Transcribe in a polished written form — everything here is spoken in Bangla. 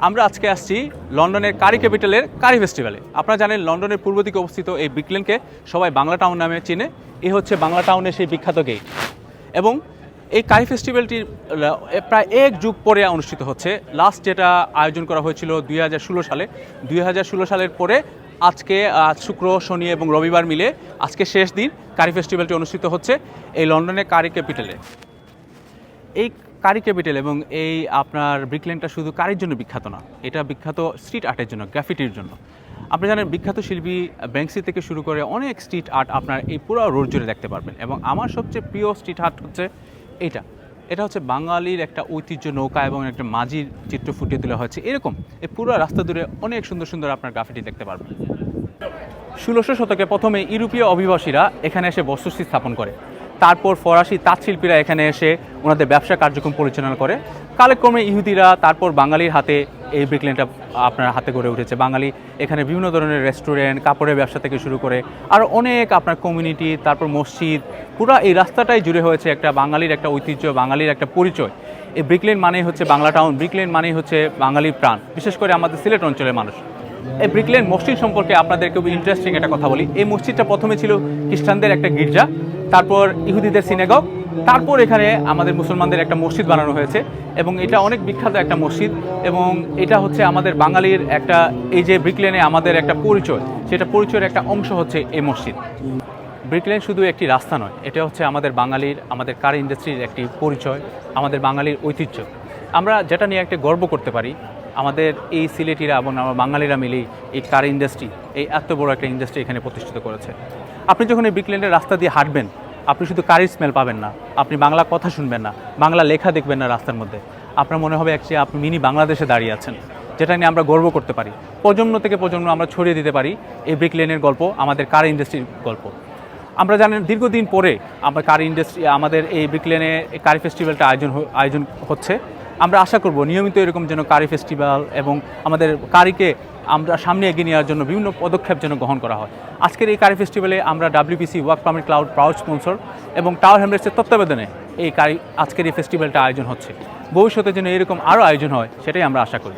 আমরা আজকে আসছি লন্ডনের কারি ক্যাপিটালের কারি ফেস্টিভ্যালে। আপনারা জানেন লন্ডনের পূর্ব দিকে অবস্থিত এই ব্রিকলেনকে সবাই বাংলা টাউন নামে চিনে। এ হচ্ছে বাংলা টাউনের সেই বিখ্যাত গেট। এবং এই কারি ফেস্টিভ্যালটি প্রায় 1 যুগ পরে অনুষ্ঠিত হচ্ছে। লাস্ট যেটা আয়োজন করা হয়েছিল 2016 সালে। 2016 সালের পরে আজকে শুক্র, শনি এবং রবিবার মিলে আজকে শেষ দিন কারি ফেস্টিভ্যালটি অনুষ্ঠিত হচ্ছে এই লন্ডনের কারি ক্যাপিটালে। এই কারি ক্যাপিটাল এবং এই আপনার ব্রিকলেনটা শুধু কারির জন্য বিখ্যাত না, এটা বিখ্যাত স্ট্রিট আর্টের জন্য, গ্রাফিটির জন্য। আপনি জানেন বিখ্যাত শিল্পী ব্যাংকসি থেকে শুরু করে অনেক স্ট্রিট আর্ট আপনার এই পুরো রোড জুড়ে দেখতে পারবেন। এবং আমার সবচেয়ে প্রিয় স্ট্রিট আর্ট হচ্ছে এটা হচ্ছে বাঙালির একটা ঐতিহ্য নৌকা এবং একটা মাঝির চিত্র ফুটিয়ে তোলা হয়েছে। এরকম এই পুরো রাস্তা জুড়ে অনেক সুন্দর সুন্দর আপনার গ্রাফিটি দেখতে পারবেন। 1600 শতকে প্রথমে ইউরোপীয় অভিবাসীরা এখানে এসে বসতি স্থাপন করে। তারপর ফরাসি তাঁতশিল্পীরা এখানে এসে ওনাদের ব্যবসা কার্যক্রম পরিচালনা করে। কালক্রমে ইহুদিরা, তারপর বাঙালির হাতে এই ব্রিকলেনটা আপনার হাতে গড়ে উঠেছে। বাঙালি এখানে বিভিন্ন ধরনের রেস্টুরেন্ট, কাপড়ের ব্যবসা থেকে শুরু করে আর অনেক আপনার কমিউনিটি, তারপর মসজিদ, পুরো এই রাস্তাটাই জুড়ে হয়েছে একটা বাঙালির একটা ঐতিহ্য, বাঙালির একটা পরিচয়। এই ব্রিকলেন মানেই হচ্ছে বাংলা টাউন, ব্রিকলেন মানেই হচ্ছে বাঙালির প্রাণ, বিশেষ করে আমাদের সিলেট অঞ্চলের মানুষ। এই ব্রিকলেন মসজিদ সম্পর্কে আপনাদের খুব ইন্টারেস্টিং একটা কথা বলি। এই মসজিদটা প্রথমে ছিল খ্রিস্টানদের একটা গির্জা, তারপর ইহুদিদের সিনেগগ, তারপর এখানে আমাদের মুসলমানদের একটা মসজিদ বানানো হয়েছে। এবং এটা অনেক বিখ্যাত একটা মসজিদ। এবং এটা হচ্ছে আমাদের বাঙালির একটা, এই যে ব্রিকলেনে আমাদের একটা পরিচয়, সেটা পরিচয়ের একটা অংশ হচ্ছে এই মসজিদ। ব্রিকলেন শুধু একটি রাস্তা নয়, এটা হচ্ছে আমাদের বাঙালির, আমাদের কার ইন্ডাস্ট্রির একটি পরিচয়, আমাদের বাঙালির ঐতিহ্য। আমরা যেটা নিয়ে একটা গর্ব করতে পারি, আমাদের এই সিলেটিরা এবং আমরা বাঙালিরা মিলেই এই কার ইন্ডাস্ট্রি, এই এত বড় একটা ইন্ডাস্ট্রি এখানে প্রতিষ্ঠিত করেছে। আপনি যখন এই ব্রিকলেনের রাস্তা দিয়ে হাঁটবেন, আপনি শুধু কারির স্মেল পাবেন না, আপনি বাংলা কথা শুনবেন না, বাংলা লেখা দেখবেন না রাস্তার মধ্যে। আপনার মনে হবে যে আপনি মিনি বাংলাদেশে দাঁড়িয়ে আছেন, যেটা নিয়ে আমরা গর্ব করতে পারি। প্রজন্ম থেকে প্রজন্ম আমরা ছড়িয়ে দিতে পারি এই ব্রিকলেনের গল্প, আমাদের কার ইন্ডাস্ট্রির গল্প। আমরা জানেন দীর্ঘদিন পরে আমরা কার ইন্ডাস্ট্রি, আমাদের এই ব্রিকলেনে কারি ফেস্টিভ্যালটা আয়োজন হচ্ছে। আমরা আশা করব নিয়মিত এরকম যেন কারি ফেস্টিভ্যাল এবং আমাদের কারিকে আমরা সামনে এগিয়ে নেওয়ার জন্য বিভিন্ন পদক্ষেপ যেন গ্রহণ করা হয়। আজকের এই কারি ফেস্টিভ্যালে আমরা WPC work permit cloud proud sponsor এবং টাওয়ার হ্যামলেটসের তত্ত্বাবধানে আজকের এই ফেস্টিভ্যালটা আয়োজন হচ্ছে। ভবিষ্যতে যেন এরকম আরও আয়োজন হয়, সেটাই আমরা আশা করি।